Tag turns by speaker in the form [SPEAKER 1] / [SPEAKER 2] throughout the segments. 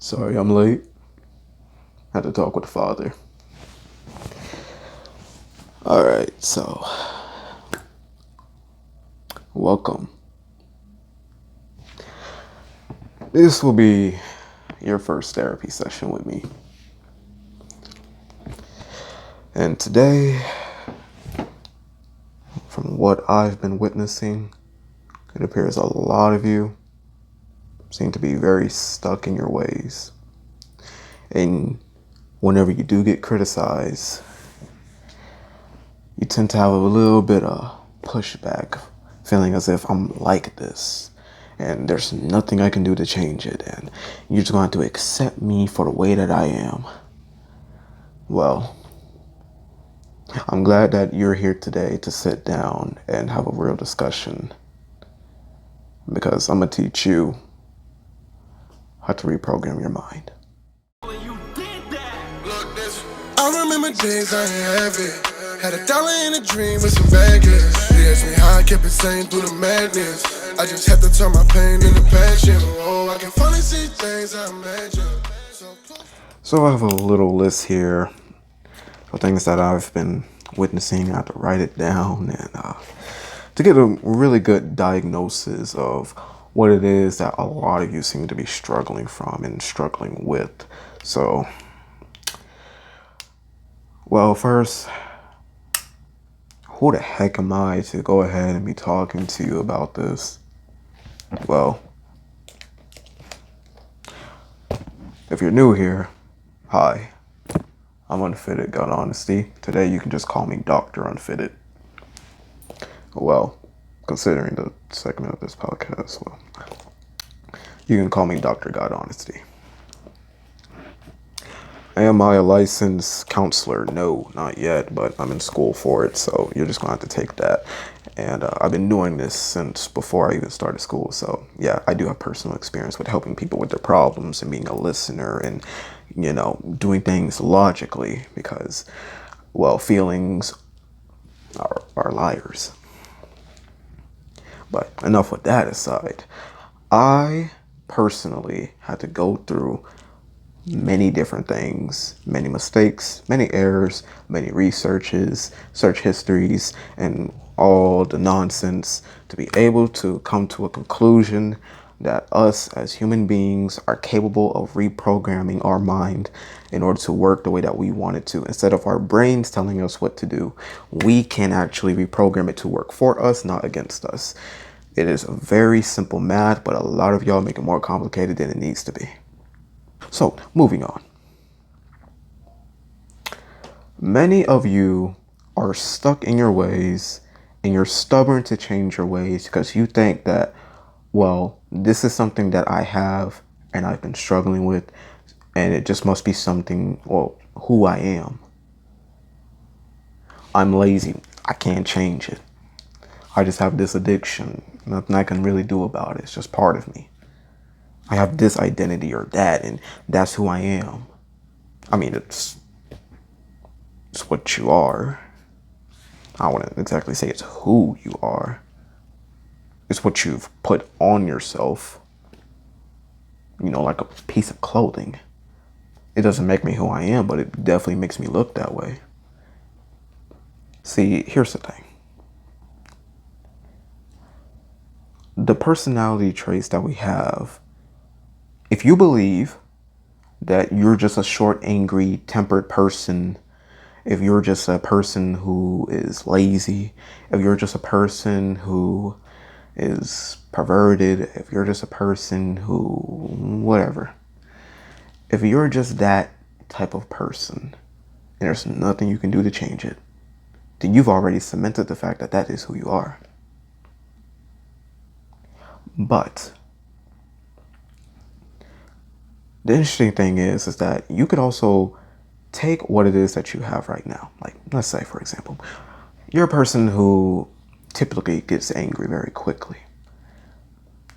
[SPEAKER 1] Sorry I'm late. Had to talk with the father. Alright, so welcome. This will be your first therapy session with me. And today, from what I've been witnessing, it appears a lot of you seem to be very stuck in your ways. And whenever you do get criticized, you tend to have a little bit of pushback, feeling as if I'm like this and there's nothing I can do to change it, and you're just going to accept me for the way that I am. Well, I'm glad that you're here today to sit down and have a real discussion, because I'm going to teach you how to reprogram your mind.
[SPEAKER 2] I remember days I ain't have it. Had $1 in a dream with some Vegas. They asked me how I kept it sane through the madness. I just had to turn my pain into passion. Oh, I can finally see things I imagine.
[SPEAKER 1] So I have a little list here of things that I've been witnessing. I have to write it down and to get a really good diagnosis of what it is that a lot of you seem to be struggling from and struggling with. So, well, first, who the heck am I to go ahead and be talking to you about this? Well, if you're new here, hi, I'm Unfitted GodHonesty. Today you can just call me Dr. Unfitted. Well, considering the segment of this podcast, well, you can call me Dr. GodHonesty. Am I a licensed counselor? No, not yet, but I'm in school for it, so you're just going to have to take that. And I've been doing this since before I even started school, so yeah, I do have personal experience with helping people with their problems and being a listener and, you know, doing things logically, because, well, feelings are liars. But enough with that aside. I personally had to go through many different things, many mistakes, many errors, many researches, search histories, and all the nonsense to be able to come to a conclusion that us as human beings are capable of reprogramming our mind in order to work the way that we want it to. Instead of our brains telling us what to do, we can actually reprogram it to work for us, not against us. It is a very simple math, but a lot of y'all make it more complicated than it needs to be. So, moving on. Many of you are stuck in your ways and you're stubborn to change your ways because you think that, well, this is something that I have and I've been struggling with, and it just must be something, well, who I am. I'm lazy. I can't change it. I just have this addiction. Nothing I can really do about it. It's just part of me. I have this identity or that, and that's who I am. I mean, it's what you are. I wouldn't exactly say it's who you are. It's what you've put on yourself. You know, like a piece of clothing. It doesn't make me who I am, but it definitely makes me look that way. See, here's the thing. The personality traits that we have, if you believe that you're just a short, angry, tempered person, if you're just a person who is lazy, if you're just a person who is perverted, if you're just a person who, whatever, if you're just that type of person and there's nothing you can do to change it, then you've already cemented the fact that that is who you are. But the interesting thing is that you could also take what it is that you have right now. Like, let's say, for example, you're a person who typically gets angry very quickly.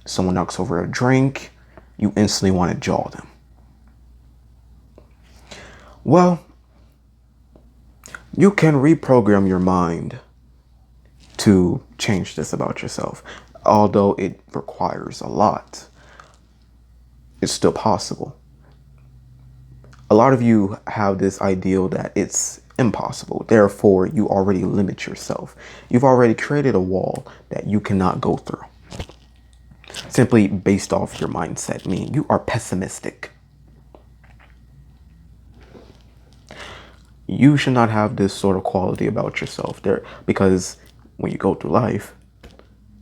[SPEAKER 1] Someone knocks over a drink, you instantly want to jaw them. Well, you can reprogram your mind to change this about yourself. Although it requires a lot, it's still possible. A lot of you have this ideal that it's impossible. Therefore, you already limit yourself. You've already created a wall that you cannot go through. Simply based off your mindset, meaning you are pessimistic. You should not have this sort of quality about yourself there, because when you go through life,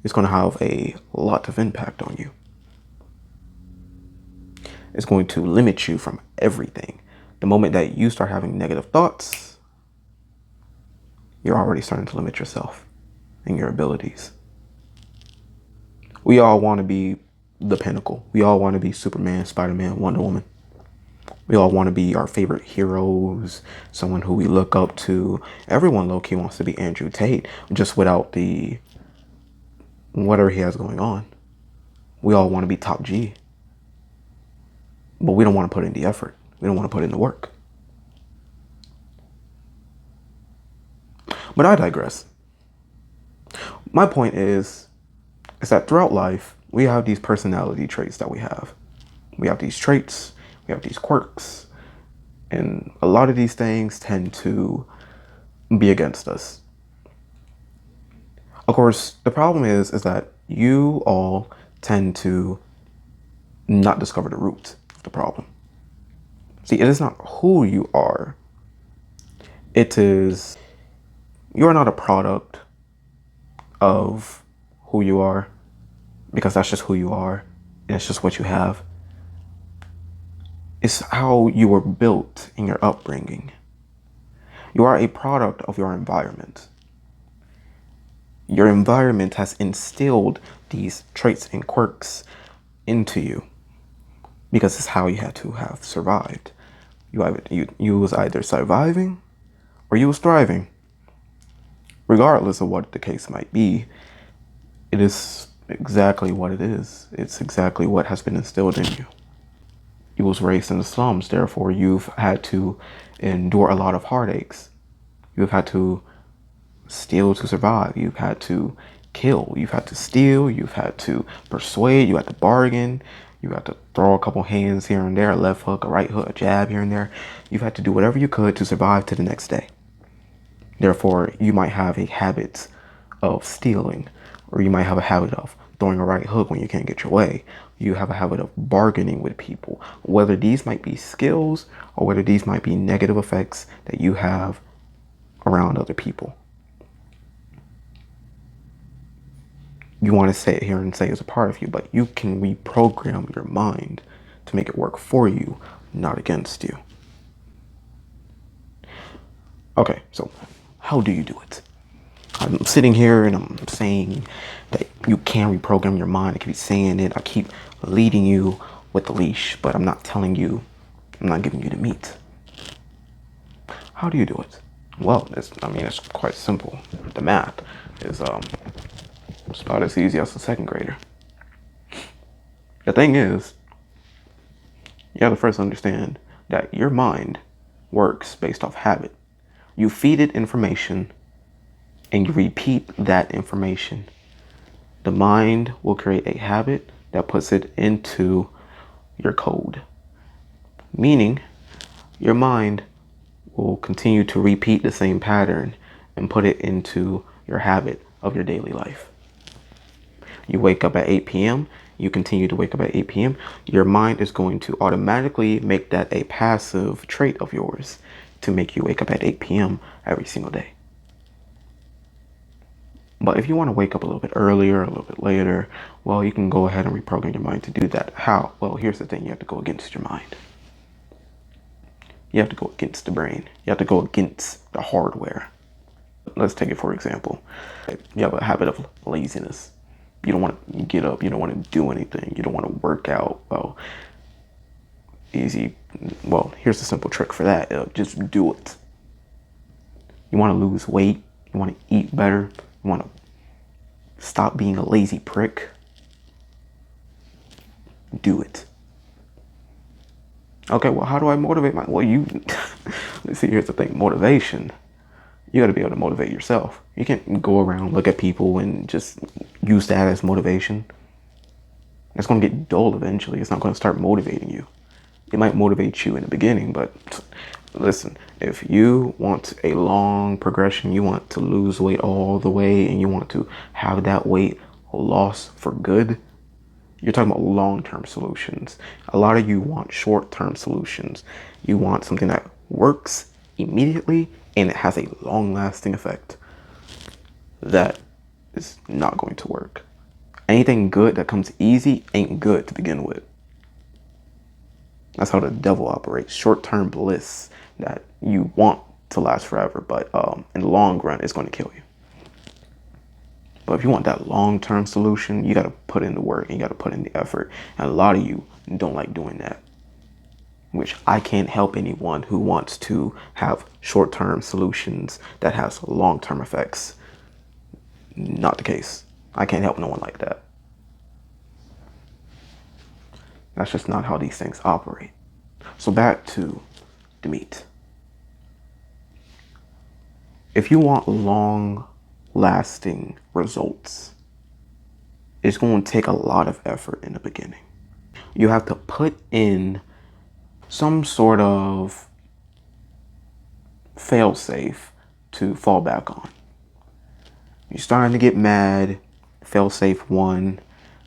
[SPEAKER 1] it's going to have a lot of impact on you. It's going to limit you from everything. The moment that you start having negative thoughts, you're already starting to limit yourself and your abilities. We all want to be the pinnacle. We all want to be Superman, Spider-Man, Wonder Woman. We all want to be our favorite heroes, someone who we look up to. Everyone low-key wants to be Andrew Tate, just without the whatever he has going on. We all want to be top G. But we don't want to put in the effort. We don't want to put in the work. But I digress. My point is that throughout life, we have these personality traits that we have. We have these traits, we have these quirks, and a lot of these things tend to be against us. Of course, the problem is that you all tend to not discover the root of the problem. See, it is not who you are. It is, you are not a product of who you are, because that's just who you are, and it's just what you have. It's how you were built in your upbringing. You are a product of your environment. Your environment has instilled these traits and quirks into you because it's how you had to have survived. You was either surviving or you was thriving. Regardless of what the case might be, it is exactly what it is. It's exactly what has been instilled in you. You was raised in the slums, therefore you've had to endure a lot of heartaches. You've had to steal to survive. You've had to kill. You've had to steal. You've had to persuade. You had to bargain. You had to throw a couple hands here and there, a left hook, a right hook, a jab here and there. You've had to do whatever you could to survive to the next day. Therefore, you might have a habit of stealing, or you might have a habit of throwing a right hook when you can't get your way. You have a habit of bargaining with people, whether these might be skills or whether these might be negative effects that you have around other people. You want to sit here and say it's a part of you, but you can reprogram your mind to make it work for you, not against you. Okay, so how do you do it? I'm sitting here and I'm saying that you can reprogram your mind. I keep saying it. I keep leading you with the leash, but I'm not telling you, I'm not giving you the meat. How do you do it? Well, it's quite simple. The math is it's about as easy as a second grader. The thing is, you have to first understand that your mind works based off habit. You feed it information and you repeat that information. The mind will create a habit that puts it into your code. Meaning, your mind will continue to repeat the same pattern and put it into your habit of your daily life. You wake up at 8 p.m., you continue to wake up at 8 p.m., your mind is going to automatically make that a passive trait of yours to make you wake up at 8 p.m. every single day. But if you want to wake up a little bit earlier, a little bit later, well, you can go ahead and reprogram your mind to do that. How? Well, here's the thing. You have to go against your mind. You have to go against the brain. You have to go against the hardware. Let's take it for example. You have a habit of laziness. You don't want to get up. You don't want to do anything. You don't want to work out. Well, easy. Well, here's a simple trick for that. Just do it. You want to lose weight. You want to eat better. You want to stop being a lazy prick. Do it. Okay, well, how do I motivate well, see, here's the thing. Motivation. You got to be able to motivate yourself. You can't go around, look at people and just use that as motivation. It's going to get dull eventually. It's not going to start motivating you. It might motivate you in the beginning, but listen, if you want a long progression, you want to lose weight all the way, and you want to have that weight loss for good, you're talking about long-term solutions. A lot of you want short-term solutions. You want something that works immediately and it has a long-lasting effect. That is not going to work. Anything good that comes easy ain't good to begin with. That's how the devil operates. Short-term bliss that you want to last forever, but in the long run, it's going to kill you. But if you want that long-term solution, you got to put in the work and you got to put in the effort. And a lot of you don't like doing that, which I can't help anyone who wants to have short-term solutions that has long-term effects. Not the case. I can't help no one like that. That's just not how these things operate. So back to the meat. If you want long-lasting results, it's going to take a lot of effort in the beginning. You have to put in some sort of fail-safe to fall back on. You're starting to get mad. Fail-safe 1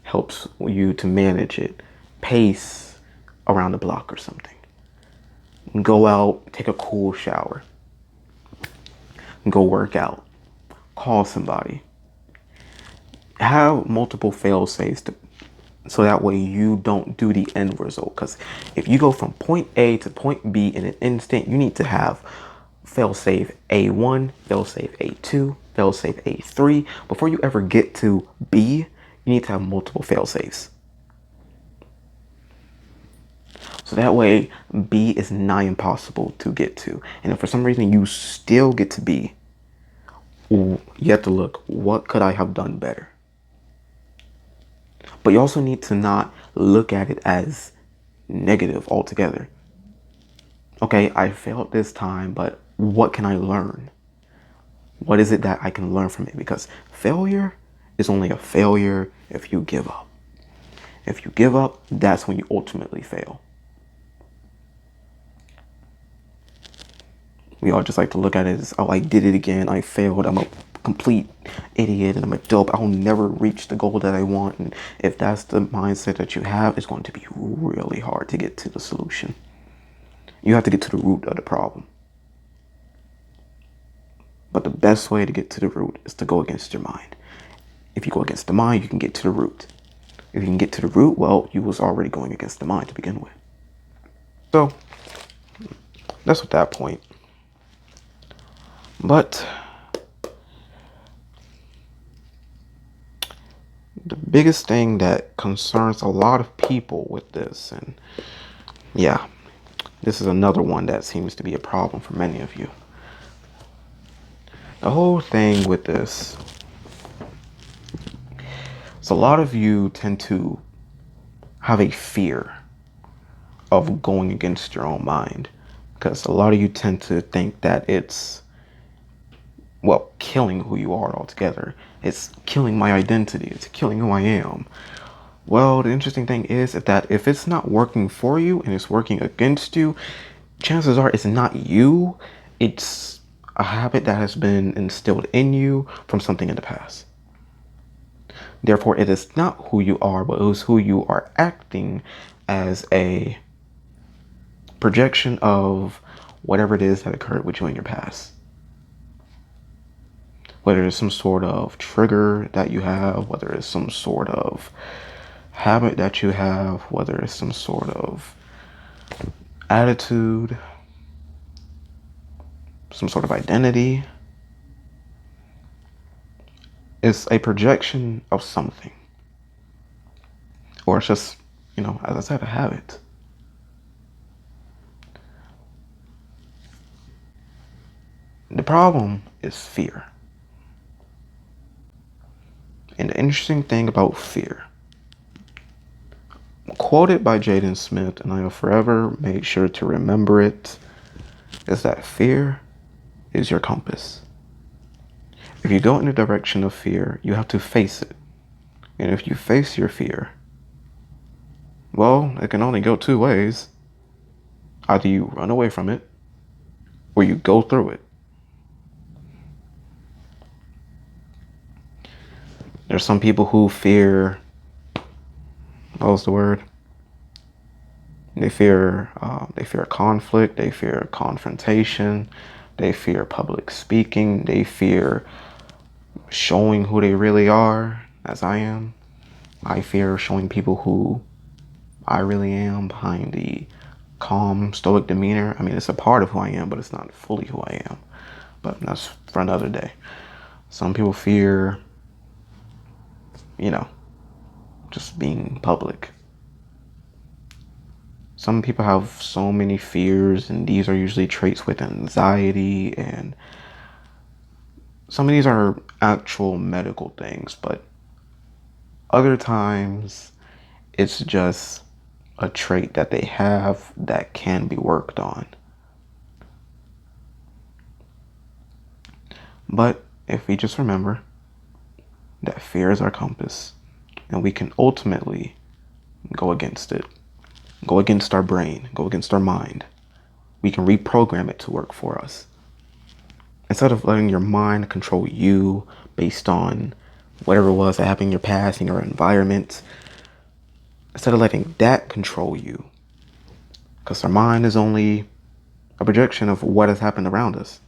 [SPEAKER 1] helps you to manage it. Pace around the block or something. Go out, take a cool shower. Go work out. Call somebody. Have multiple fail-safes so that way you don't do the end result. Because if you go from point A to point B in an instant, you need to have fail-safe A1, fail-safe A2, fail-safe A3. Before you ever get to B, you need to have multiple fail-safes. So that way, B is nigh impossible to get to. And if for some reason you still get to B, you have to look, what could I have done better? But you also need to not look at it as negative altogether. Okay, I failed this time, but what can I learn? What is it that I can learn from it? Because failure is only a failure if you give up. If you give up, that's when you ultimately fail. We all just like to look at it as, oh, I did it again. I failed. I'm a complete idiot and I'm a dope. I'll never reach the goal that I want. And if that's the mindset that you have, it's going to be really hard to get to the solution. You have to get to the root of the problem. But the best way to get to the root is to go against your mind. If you go against the mind, you can get to the root. If you can get to the root, well, you was already going against the mind to begin with. So that's at that point. But the biggest thing that concerns a lot of people with this, and yeah, this is another one that seems to be a problem for many of you. The whole thing with this, so a lot of you tend to have a fear of going against your own mind, because a lot of you tend to think that it's, well, killing who you are altogether. It's killing my identity. It's killing who I am. Well, the interesting thing is that if it's not working for you and it's working against you, chances are it's not you. It's a habit that has been instilled in you from something in the past. Therefore, it is not who you are, but it is who you are acting as a projection of whatever it is that occurred with you in your past. Whether it's some sort of trigger that you have, whether it's some sort of habit that you have, whether it's some sort of attitude, some sort of identity. It's a projection of something. Or it's just, as I said, a habit. The problem is fear. And the interesting thing about fear, quoted by Jaden Smith, and I will forever make sure to remember it, is that fear is your compass. If you go in the direction of fear, you have to face it. And if you face your fear, well, it can only go two ways. Either you run away from it or you go through it. There's some people who fear, what was the word? They fear conflict, they fear confrontation, they fear public speaking, they fear showing who they really are, as I am. I fear showing people who I really am behind the calm, stoic demeanor. I mean, it's a part of who I am, but it's not fully who I am. But that's for another day. Some people fear, just being public. Some people have so many fears, and these are usually traits with anxiety, and some of these are actual medical things, but other times it's just a trait that they have that can be worked on. But if we just remember that fear is our compass, and we can ultimately go against it, go against our brain, go against our mind, we can reprogram it to work for us. Instead of letting your mind control you based on whatever it was that happened in your past, in your environment, instead of letting that control you, because our mind is only a projection of what has happened around us.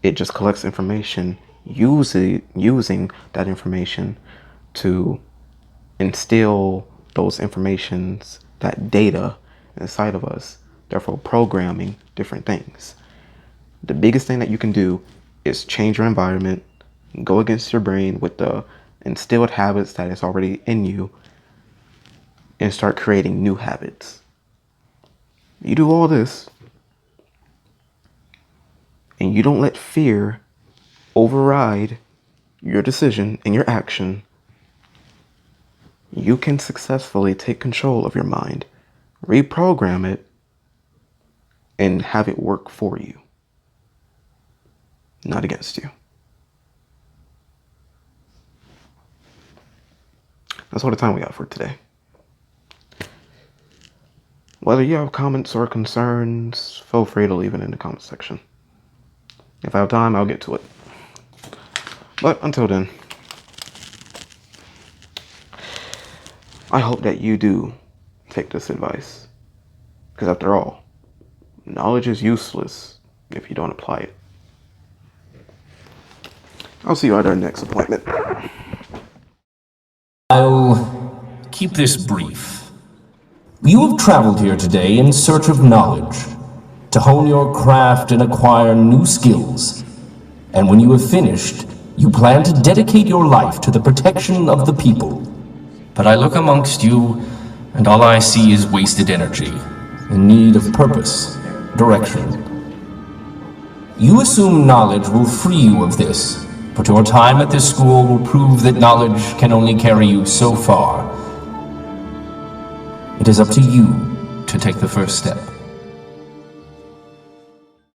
[SPEAKER 1] It just collects information, using that information to instill those informations, that data inside of us, therefore programming different things. The biggest thing that you can do is change your environment, go against your brain with the instilled habits that is already in you, and start creating new habits. You do all this, and you don't let fear override your decision and your action, you can successfully take control of your mind, reprogram it, and have it work for you, not against you. That's all the time we got for today. Whether you have comments or concerns, feel free to leave it in the comment section. If I have time, I'll get to it. But until then, I hope that you do take this advice. Because after all, knowledge is useless if you don't apply it. I'll see you at our next appointment.
[SPEAKER 3] I'll keep this brief. You have traveled here today in search of knowledge, to hone your craft and acquire new skills. And when you have finished, you plan to dedicate your life to the protection of the people. But I look amongst you, and all I see is wasted energy, in need of purpose, direction. You assume knowledge will free you of this, but your time at this school will prove that knowledge can only carry you so far. It is up to you to take the first step.